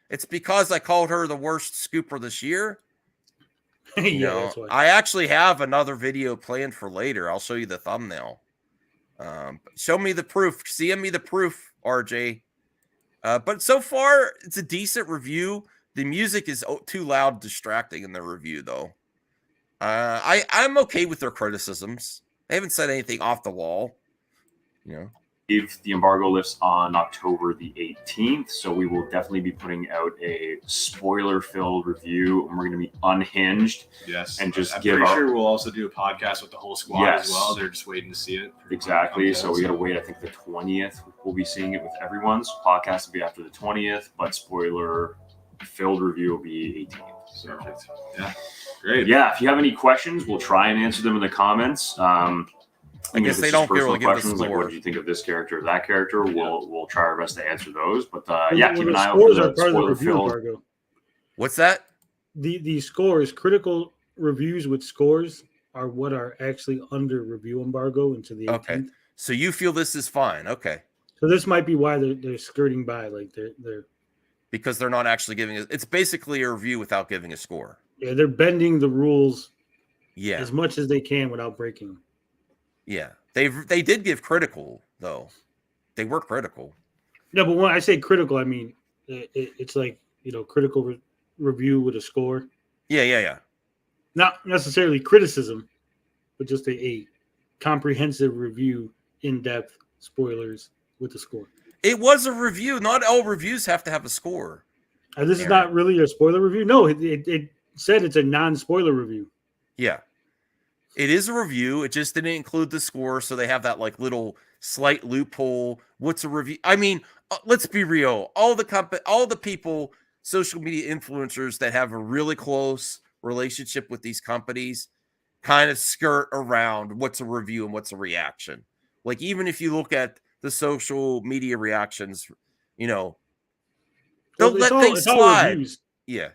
Speaker 6: It's because I called her the worst scooper this year.
Speaker 7: Yeah, that's why.
Speaker 6: I actually have another video planned for later. I'll show you the thumbnail. Show me the proof. CM me the proof, RJ. But so far, it's a decent review. The music is too loud, distracting in the review, though. I'm okay with their criticisms. They haven't said anything off the wall. You know,
Speaker 9: If the embargo lifts on October the 18th, so we will definitely be putting out a spoiler-filled review, and we're going to be unhinged.
Speaker 8: Yes,
Speaker 9: and just
Speaker 8: I'm
Speaker 9: give
Speaker 8: pretty
Speaker 9: our.
Speaker 8: sure we'll also do a podcast with the whole squad
Speaker 9: Yes.
Speaker 8: as well. They're just waiting to see it.
Speaker 9: Exactly. So we got to wait. I think the 20th. We'll be seeing it with everyone. So podcast will be after the 20th, but spoiler-filled review will be 18th.
Speaker 8: Perfect. Yeah. Great.
Speaker 9: Yeah. If you have any questions, we'll try and answer them in the comments.
Speaker 6: I guess they don't really give the
Speaker 9: questions like,
Speaker 6: score.
Speaker 9: what did you think of this character or that character? We'll try our best to answer those. But
Speaker 7: Well,
Speaker 9: yeah,
Speaker 7: the
Speaker 9: keep an eye out
Speaker 7: scores
Speaker 9: for
Speaker 7: are
Speaker 9: the
Speaker 7: part of the review
Speaker 9: spoiler-filled.
Speaker 7: embargo.
Speaker 6: What's that?
Speaker 7: The scores, critical reviews with scores, are what are actually under review embargo into the 18th.
Speaker 6: Okay. So you feel this is fine. Okay.
Speaker 7: So this might be why they're skirting by, like they're
Speaker 6: Because they're not actually giving it. It's basically a review without giving a score.
Speaker 7: yeah, they're bending the rules
Speaker 6: Yeah.
Speaker 7: as much as they can without breaking them.
Speaker 6: Yeah. They did give critical, though. They were critical.
Speaker 7: No, but when I say critical, I mean it's like, critical review with a score.
Speaker 6: Yeah.
Speaker 7: Not necessarily criticism, but just a comprehensive review, in-depth spoilers with a score.
Speaker 6: It was a review. Not all reviews have to have a score.
Speaker 7: This is not really a spoiler review. No, it said it's a non-spoiler review.
Speaker 6: Yeah. It is a review. It just didn't include the score, so they have that like little slight loophole. What's a review? I mean, let's be real. All the people, social media influencers that have a really close relationship with these companies kind of skirt around what's a review and what's a reaction. Like, even if you look at the social media reactions, they'll let things slide.
Speaker 7: Reviews.
Speaker 6: Yeah.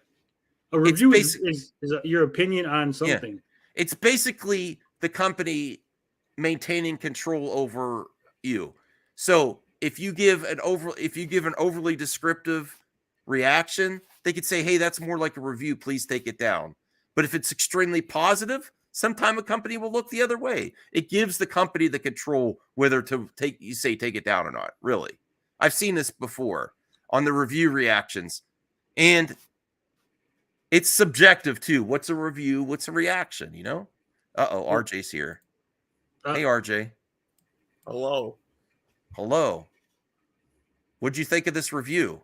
Speaker 7: A review is your opinion on something.
Speaker 6: Yeah. It's basically the company maintaining control over you. So if you give an overly descriptive reaction, they could say, "Hey, that's more like a review. Please take it down." But if it's extremely positive, sometime a company will look the other way. It gives the company the control whether to take it down or not. Really, I've seen this before on the review reactions, and it's subjective too. What's a review? What's a reaction? RJ's here. Hey, RJ.
Speaker 10: Hello.
Speaker 6: What'd you think of this review?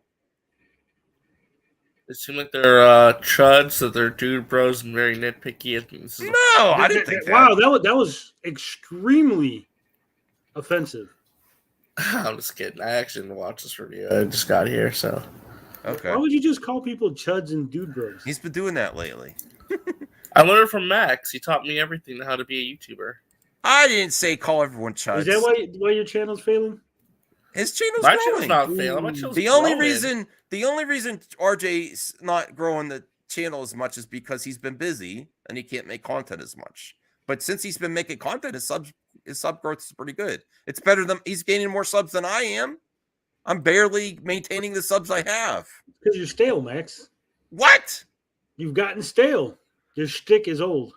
Speaker 10: It seemed like they're chuds, that they're dude bros and very nitpicky.
Speaker 6: No, I didn't think that.
Speaker 7: Wow, that was extremely offensive.
Speaker 10: I'm just kidding. I actually didn't watch this review. I just got here, so.
Speaker 6: Okay.
Speaker 7: Why would you just call people chuds and dude bros?
Speaker 6: He's been doing that lately.
Speaker 10: I learned from Max. He taught me everything how to be a YouTuber.
Speaker 6: I didn't say call everyone chuds.
Speaker 7: Is that why your channel's failing?
Speaker 6: His channel's
Speaker 10: My
Speaker 6: growing.
Speaker 10: channel's not failing. My channel's
Speaker 6: The only reason RJ's not growing the channel as much is because he's been busy and he can't make content as much. But since he's been making content, his sub growth is pretty good. It's better than he's gaining more subs than I am. I'm barely maintaining the subs I have.
Speaker 7: Because you're stale, Max.
Speaker 6: What?
Speaker 7: You've gotten stale. Your shtick is old.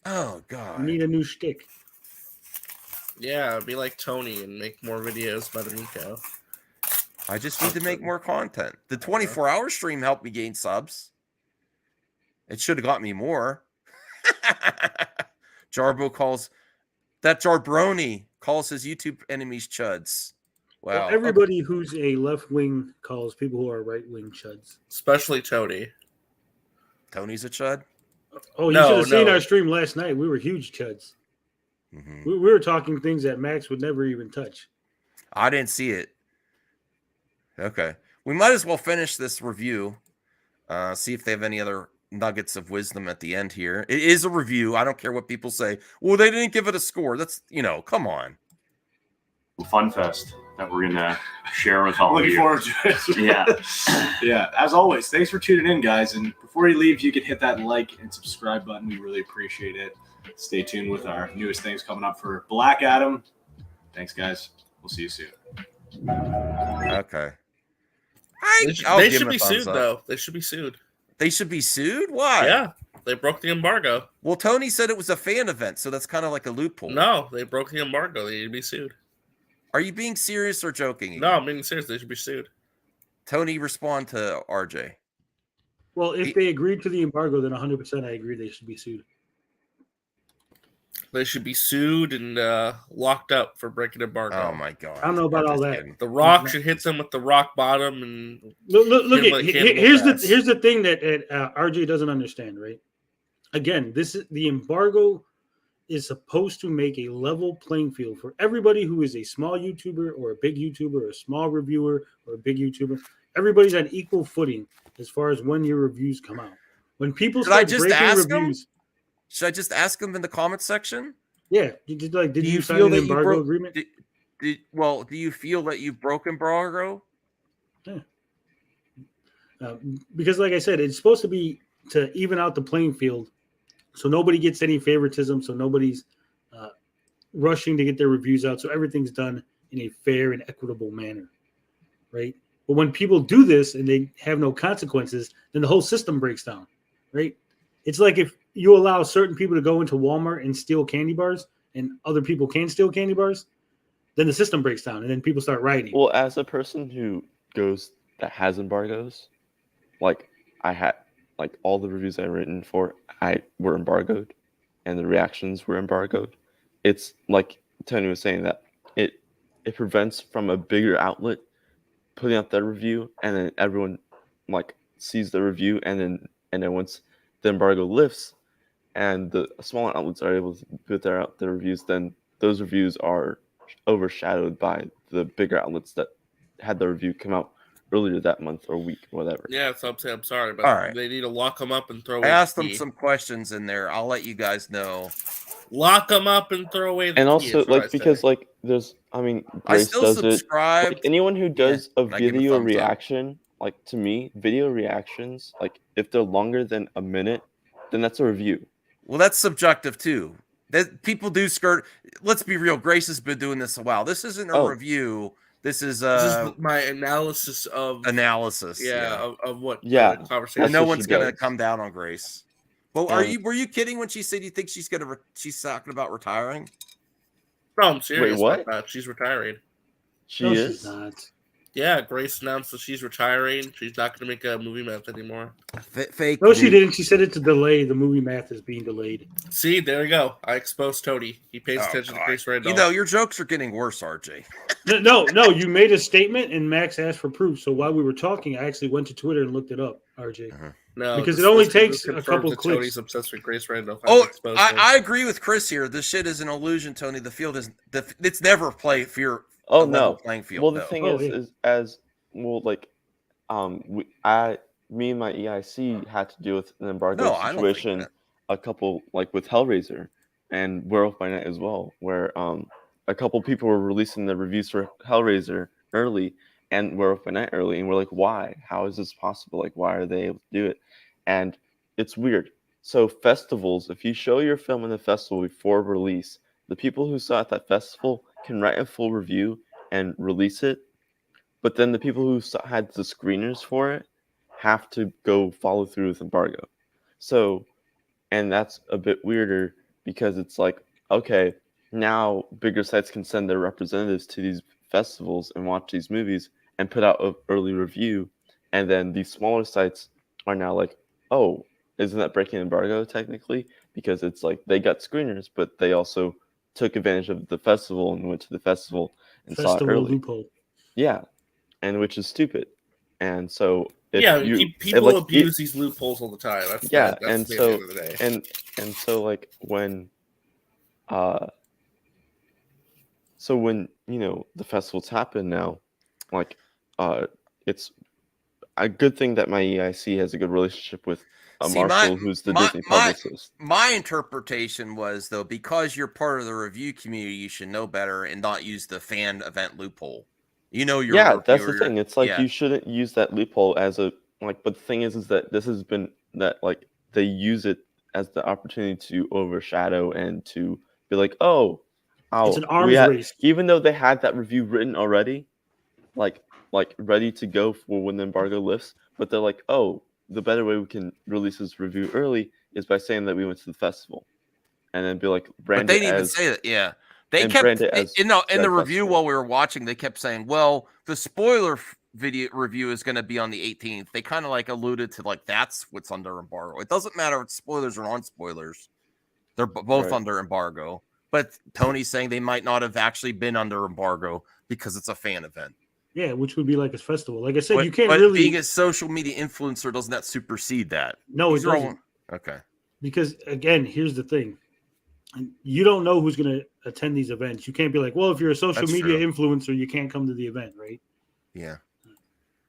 Speaker 6: Oh, God.
Speaker 7: You need a new shtick.
Speaker 10: Yeah, be like Tony and make more videos about Amico.
Speaker 6: I just need to make more content. The 24-hour stream helped me gain subs. It should have got me more. Jarbo calls that Jarbroni calls his YouTube enemies chuds. Wow.
Speaker 7: Well, everybody who's a left wing calls people who are right wing chuds.
Speaker 10: Especially Tony.
Speaker 6: Tony's a chud?
Speaker 7: Oh, you should have seen our stream last night. We were huge chuds.
Speaker 6: Mm-hmm.
Speaker 7: We were talking things that Max would never even touch.
Speaker 6: I didn't see it. Okay. We might as well finish this review. See if they have any other nuggets of wisdom at the end here. It is a review. I don't care what people say. Well, they didn't give it a score. That's, come on.
Speaker 9: Fun fest that we're gonna share with all of
Speaker 8: Looking
Speaker 9: you.
Speaker 8: forward to it. Yeah. As always, thanks for tuning in, guys. And before you leave, you can hit that like and subscribe button. We really appreciate it. Stay tuned with our newest things coming up for Black Adam. Thanks, guys. We'll see you soon.
Speaker 6: Okay.
Speaker 10: They should be sued, though. They should be sued.
Speaker 6: They should be sued? Why?
Speaker 10: Yeah. They broke the embargo.
Speaker 6: Well, Tony said it was a fan event, so that's kind of like a loophole.
Speaker 10: No, they broke the embargo. They need to be sued.
Speaker 6: Are you being serious or joking?
Speaker 10: No, I'm being serious. They should be sued.
Speaker 6: Tony, respond to RJ.
Speaker 7: Well, if they agreed to the embargo, then 100% I agree they should be sued.
Speaker 10: They should be sued and locked up for breaking embargo.
Speaker 6: Oh, my God.
Speaker 7: I don't know about all that.
Speaker 10: The Rock should hit them with the rock bottom and
Speaker 7: look here's the thing that RJ doesn't understand, right? Again, this is the embargo is supposed to make a level playing field for everybody who is a small YouTuber or a big YouTuber or a small reviewer or a big YouTuber. Everybody's on equal footing as far as when your reviews come out. When people start breaking reviews,
Speaker 6: should I just ask them in the comment section?
Speaker 7: Yeah. Did you sign an embargo agreement?
Speaker 6: Do you feel that you've broken embargo?
Speaker 7: Yeah. Because, like I said, it's supposed to be to even out the playing field, so nobody gets any favoritism, so nobody's rushing to get their reviews out, so everything's done in a fair and equitable manner, right? But when people do this and they have no consequences, then the whole system breaks down, right? It's like if you allow certain people to go into Walmart and steal candy bars and other people can't steal candy bars, then the system breaks down and then people start rioting.
Speaker 11: Well, as a person who that has embargoes, like I had, like all the reviews I've written for, were embargoed and the reactions were embargoed. It's like Tony was saying that it prevents from a bigger outlet putting out their review and then everyone like sees the review and then once the embargo lifts and the smaller outlets are able to put their reviews, then those reviews are overshadowed by the bigger outlets that had the review come out earlier that month or week or whatever.
Speaker 10: Yeah, so I'm sorry, but
Speaker 6: all right.
Speaker 10: They need to lock them up and throw
Speaker 6: I
Speaker 10: away.
Speaker 6: asked them some questions in there. I'll let you guys know.
Speaker 10: Lock them up and throw away the
Speaker 11: and also
Speaker 10: key,
Speaker 11: because like there's Grace does
Speaker 6: subscribe.
Speaker 11: Like, anyone who does a video reaction, like to me, video reactions, like if they're longer than a minute, then that's a review.
Speaker 6: Well, that's subjective too. That people do skirt. Let's be real. Grace has been doing this a while. This isn't a review. This is
Speaker 10: my analysis of
Speaker 6: analysis.
Speaker 10: Yeah, of what
Speaker 6: conversation. No one's gonna come down on Grace. Well, were you kidding when she said you think she's talking about retiring?
Speaker 10: No, I'm serious.
Speaker 11: Wait, what?
Speaker 10: About she's retiring.
Speaker 11: She is?
Speaker 7: She's not.
Speaker 10: Yeah, Grace announced that she's retiring. She's not going to make a movie math anymore.
Speaker 6: Fake.
Speaker 7: No, she didn't. She said it to delay. The movie math is being delayed.
Speaker 10: See, there you go. I exposed Tony. He pays attention to Grace Randolph.
Speaker 6: Your jokes are getting worse, RJ.
Speaker 7: No. You made a statement, and Max asked for proof. So while we were talking, I actually went to Twitter and looked it up, RJ.
Speaker 10: No,
Speaker 7: because it only takes a couple of clicks.
Speaker 10: Tony's obsessed with Grace Randolph.
Speaker 6: I agree with Chris here. This shit is an illusion, Tony. The field is it's never playing field. Playing field.
Speaker 11: Well, the thing is as well, like, me and my EIC had to deal with an embargo situation a couple, like with Hellraiser and Werewolf by Night as well, where a couple people were releasing the reviews for Hellraiser early and Werewolf by Night early, and we're like, why? How is this possible? Like, why are they able to do it? And it's weird. So festivals, if you show your film in a festival before release, the people who saw it at that festival can write a full review and release it. But then the people who had the screeners for it have to go follow through with embargo. So, and that's a bit weirder because it's like, okay, now bigger sites can send their representatives to these festivals and watch these movies, and put out an early review, and then these smaller sites are now like, oh, isn't that breaking embargo technically? Because it's like they got screeners, but they also took advantage of the festival and went to the festival and saw it early.
Speaker 7: Loophole.
Speaker 11: Yeah, and which is stupid. And so
Speaker 10: people abuse these loopholes all the time. That's
Speaker 11: at
Speaker 10: the
Speaker 11: the
Speaker 10: end of the day.
Speaker 11: And so like when the festivals happen now, like it's a good thing that my EIC has a good relationship with Marshall, who's the Disney publicist.
Speaker 6: My interpretation was, though, because you're part of the review community, you should know better and not use the fan event loophole.
Speaker 11: That's the thing. It's like you shouldn't use that loophole as a but the thing is that this has been that like they use it as the opportunity to overshadow and to be like, it's
Speaker 7: an arms race.
Speaker 11: Even though they had that review written already, like ready to go for when the embargo lifts, but they're like, the better way we can release this review early is by saying that we went to the festival, and then be like, brand.
Speaker 6: But they didn't even say that. Yeah, they kept in the review while we were watching. They kept saying, "Well, the spoiler video review is going to be on the 18th." They kind of like alluded to like that's what's under embargo. It doesn't matter if it's spoilers or non-spoilers; they're both under embargo. But Tony's saying they might not have actually been under embargo because it's a fan event.
Speaker 7: Yeah, which would be like a festival. Like I said, you can't
Speaker 6: but
Speaker 7: really
Speaker 6: being a social media influencer doesn't that supersede that?
Speaker 7: No, it doesn't.
Speaker 6: Okay.
Speaker 7: Because again, here's the thing: you don't know who's going to attend these events. You can't be like, well, if you're a social media influencer, you can't come to the event, right?
Speaker 6: Yeah.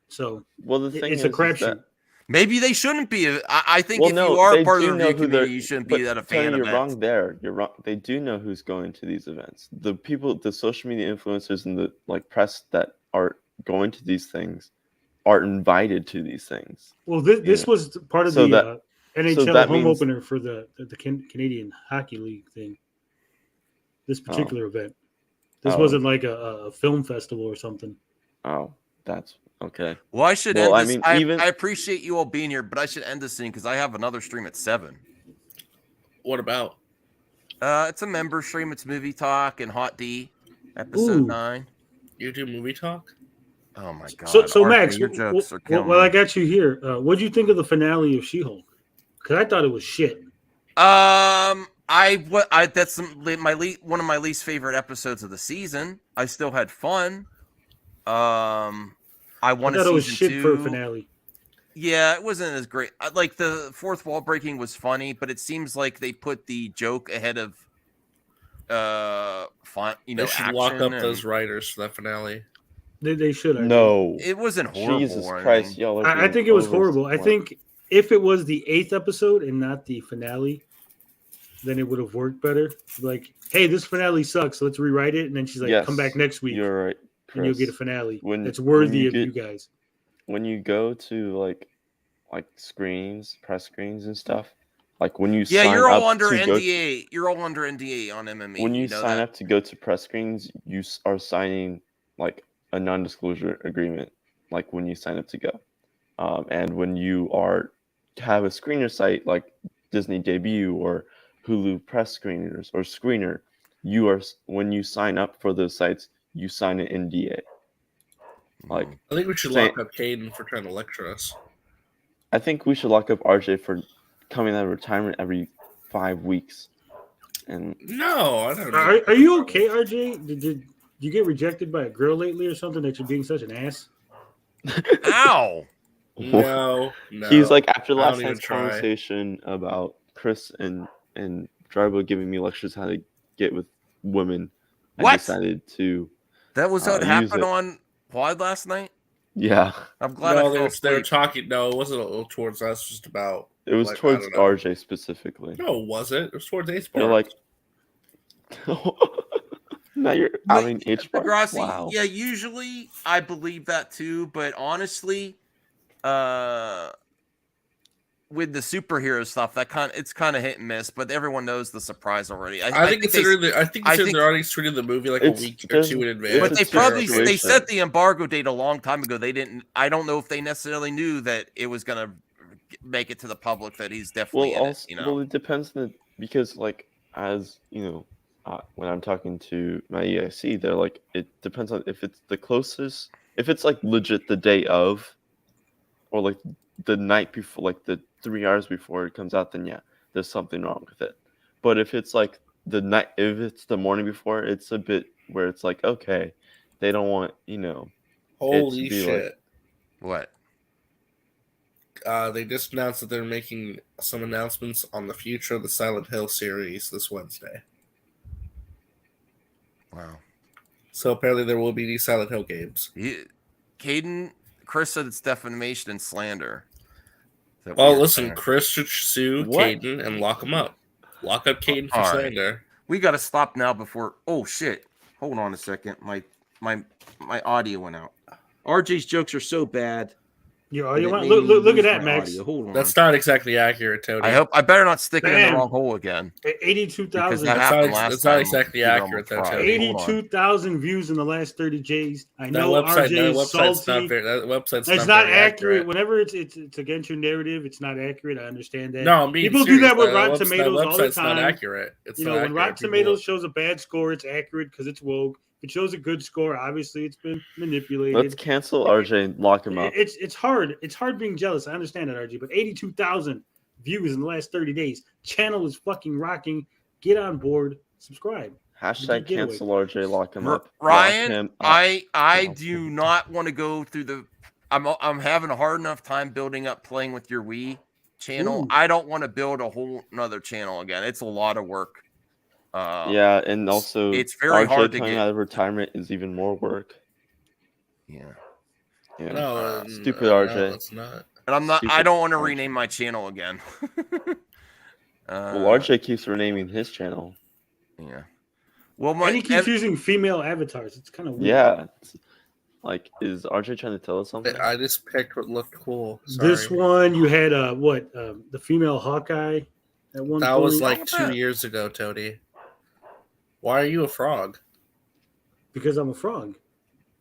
Speaker 7: So,
Speaker 11: the thing
Speaker 7: it's a crapshoot.
Speaker 6: Maybe they shouldn't be. I think if you are part of the review community, you shouldn't be at a fan event.
Speaker 11: You're wrong there. You're wrong. They do know who's going to these events. The people, the social media influencers and the press that are going to these things are invited to these things.
Speaker 7: Well, this was part of the NHL home opener for the Canadian Hockey League thing. This particular event. This wasn't like a film festival or something.
Speaker 11: Oh, that's okay.
Speaker 6: Well, I should end this. I appreciate you all being here, but I should end this thing because I have another stream at 7.
Speaker 10: What about?
Speaker 6: It's a member stream. It's Movie Talk and Hot D, episode 9.
Speaker 10: You do Movie Talk?
Speaker 6: Oh my god!
Speaker 7: So Max, well, I got you here. What do you think of the finale of She-Hulk? Because I thought it was shit.
Speaker 6: That's one of my least favorite episodes of the season. I still had fun. I thought
Speaker 7: it was shit for a finale.
Speaker 6: Yeah, it wasn't as great. Like the fourth wall breaking was funny, but it seems like they put the joke ahead of fun.
Speaker 10: They should lock up those writers for that finale.
Speaker 7: They should.
Speaker 11: No,
Speaker 6: it wasn't horrible.
Speaker 11: Jesus Christ, y'all!
Speaker 7: I think it was horrible. I think if it was the 8th episode and not the finale, then it would have worked better. Like, hey, this finale sucks. So let's rewrite it. And then she's like, come back next week.
Speaker 11: You're right, Chris.
Speaker 7: And you'll get a finale that's worthy of you guys.
Speaker 11: When you go to like screens, press screens and stuff, like when you sign
Speaker 6: you're all
Speaker 11: up
Speaker 6: under
Speaker 11: to
Speaker 6: NDA. You're all under NDA on MMA.
Speaker 11: When you sign up to go to press screens, you are signing like a non-disclosure agreement, like when you sign up to go. And when you have a screener site like Disney Debut or Hulu Press Screeners or Screener, when you sign up for those sites, you sign an NDA. Like,
Speaker 10: I think we should lock up Caden for trying to lecture us.
Speaker 11: I think we should lock up RJ for coming out of retirement every 5 weeks. And
Speaker 10: no, I don't know.
Speaker 7: Are you okay, RJ? Did you get rejected by a girl lately or something that you're being such an ass?
Speaker 6: Ow!
Speaker 10: No.
Speaker 11: He's like, after last night's conversation about Chris and Dribo giving me lectures how to get with women, I decided to.
Speaker 6: That was what happened on Quad last night?
Speaker 11: Yeah.
Speaker 6: I'm glad
Speaker 10: they were talking. No, it wasn't towards us, just about.
Speaker 11: It was towards RJ specifically.
Speaker 10: No, it wasn't. It was towards H Bar.
Speaker 11: You're like, now you're outing H Bar. Wow.
Speaker 6: Yeah, usually I believe that too, but honestly, with the superhero stuff, it's kind of hit and miss. But everyone knows the surprise already. I think
Speaker 10: they're already treating the movie like a week or two in advance.
Speaker 6: But they set the embargo date a long time ago. They didn't. I don't know if they necessarily knew that it was going to make it to the public that he's definitely in it.
Speaker 11: Well, it depends because like as you know, when I'm talking to my EIC, they're like, it depends on if it's the closest if it's like legit the day of, or like the night before, like the 3 hours before it comes out, then yeah, there's something wrong with it. But if it's like if it's the morning before, it's a bit where it's like, okay, they don't want,
Speaker 10: Holy
Speaker 11: it to be
Speaker 10: shit.
Speaker 6: What?
Speaker 10: They just announced that they're making some announcements on the future of the Silent Hill series this Wednesday.
Speaker 6: Wow.
Speaker 10: So apparently there will be these Silent Hill games.
Speaker 6: Caden, Chris said it's defamation and slander.
Speaker 10: Well, listen, Chris should sue Caden and lock him up. Lock up Caden for slander.
Speaker 6: We got to stop now before. Oh shit! Hold on a second. My audio went out. RJ's jokes are so bad.
Speaker 7: Your audio went. Look at that, Max.
Speaker 6: Hold on.
Speaker 10: That's not exactly accurate, Tony.
Speaker 6: I better not stick it in the wrong hole again.
Speaker 7: 82,000.
Speaker 10: That's not exactly accurate, though, Tony.
Speaker 7: 82,000 views in the last 30 days. I know
Speaker 10: RJ
Speaker 7: is salty.
Speaker 10: That website's
Speaker 7: it's
Speaker 10: not
Speaker 7: very accurate. Whenever it's against your narrative, it's not accurate. I understand that.
Speaker 10: No, I'm being
Speaker 7: people
Speaker 10: serious.
Speaker 7: Do that with Rotten Tomatoes all the time.
Speaker 10: Not accurate. It's not
Speaker 7: when
Speaker 10: accurate.
Speaker 7: Rotten Tomatoes shows a bad score, it's accurate because it's woke. If it shows a good score, obviously it's been manipulated.
Speaker 11: Let's cancel RJ and lock him up.
Speaker 7: It's hard. It's hard being jealous. I understand that, RJ, but 82,000 views in the last 30 days. Channel is fucking rocking. Get on board. Subscribe.
Speaker 11: Hashtag cancel RJ. Lock him up.
Speaker 6: Ryan, I do not want to go through the. I'm having a hard enough time building up playing with your Wii channel.
Speaker 7: Ooh.
Speaker 6: I don't want to build a whole another channel again. It's a lot of work.
Speaker 11: Yeah, and also
Speaker 6: it's very
Speaker 11: RJ
Speaker 6: hard to
Speaker 11: coming
Speaker 6: get
Speaker 11: out of retirement is even more work.
Speaker 6: Yeah.
Speaker 10: No,
Speaker 11: stupid RJ.
Speaker 10: No, it's not.
Speaker 6: And I'm not. I don't want to rename my channel again.
Speaker 11: Well, RJ keeps renaming his channel.
Speaker 6: Yeah. Well,
Speaker 7: and he keeps using female avatars. It's kind of weird.
Speaker 11: Yeah. Like, is RJ trying to tell us something?
Speaker 10: I just picked what looked cool. Sorry.
Speaker 7: This one you had the female Hawkeye at one point.
Speaker 10: That was like 2 years ago, Tony. Why are you a frog?
Speaker 7: Because I'm a frog.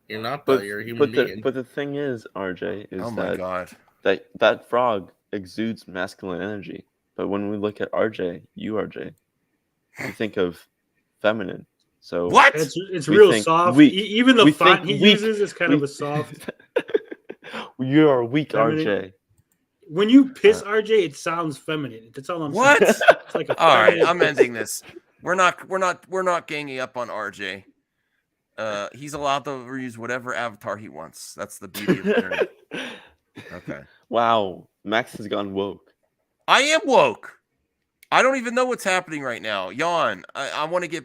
Speaker 10: You're not, though. You're a human being.
Speaker 11: But the thing is, RJ, is
Speaker 6: oh my God.
Speaker 11: that frog exudes masculine energy. But when we look at RJ, you think of feminine. So
Speaker 6: what?
Speaker 7: It's real soft. Even the font he uses is kind of a soft.
Speaker 11: You are weak,
Speaker 7: feminine.
Speaker 11: RJ.
Speaker 7: When you piss, RJ, it sounds feminine. That's all I'm saying.
Speaker 6: What?
Speaker 7: It's like
Speaker 6: all right, I'm ending this. We're not ganging up on RJ. He's allowed to use whatever avatar he wants. That's the beauty of the internet. Okay.
Speaker 11: Wow, Max has gone woke.
Speaker 6: I am woke. I don't even know what's happening right now. Yawn. I want to get.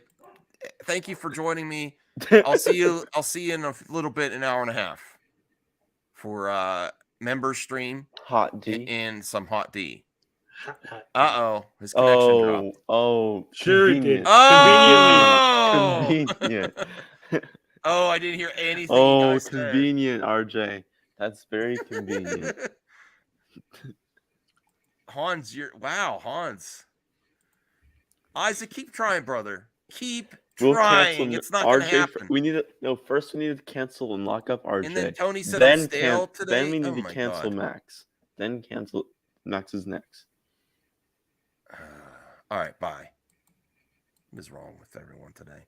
Speaker 6: Thank you for joining me. I'll see you in a little bit, an hour and a half, for member stream.
Speaker 11: Hot D
Speaker 6: and some hot D. His connection dropped.
Speaker 11: Oh,
Speaker 7: sure it did.
Speaker 6: Oh,
Speaker 11: convenient.
Speaker 6: Oh, I didn't hear anything.
Speaker 11: Oh, convenient, RJ. That's very convenient.
Speaker 6: Hans, Hans. Isaac, keep trying, brother. Keep trying. It's not going to happen.
Speaker 11: First we need to cancel and lock up RJ.
Speaker 6: And then Tony said I'm stale today.
Speaker 11: Then we need to cancel Max. Then cancel Max is next.
Speaker 6: All right, bye. What is wrong with everyone today?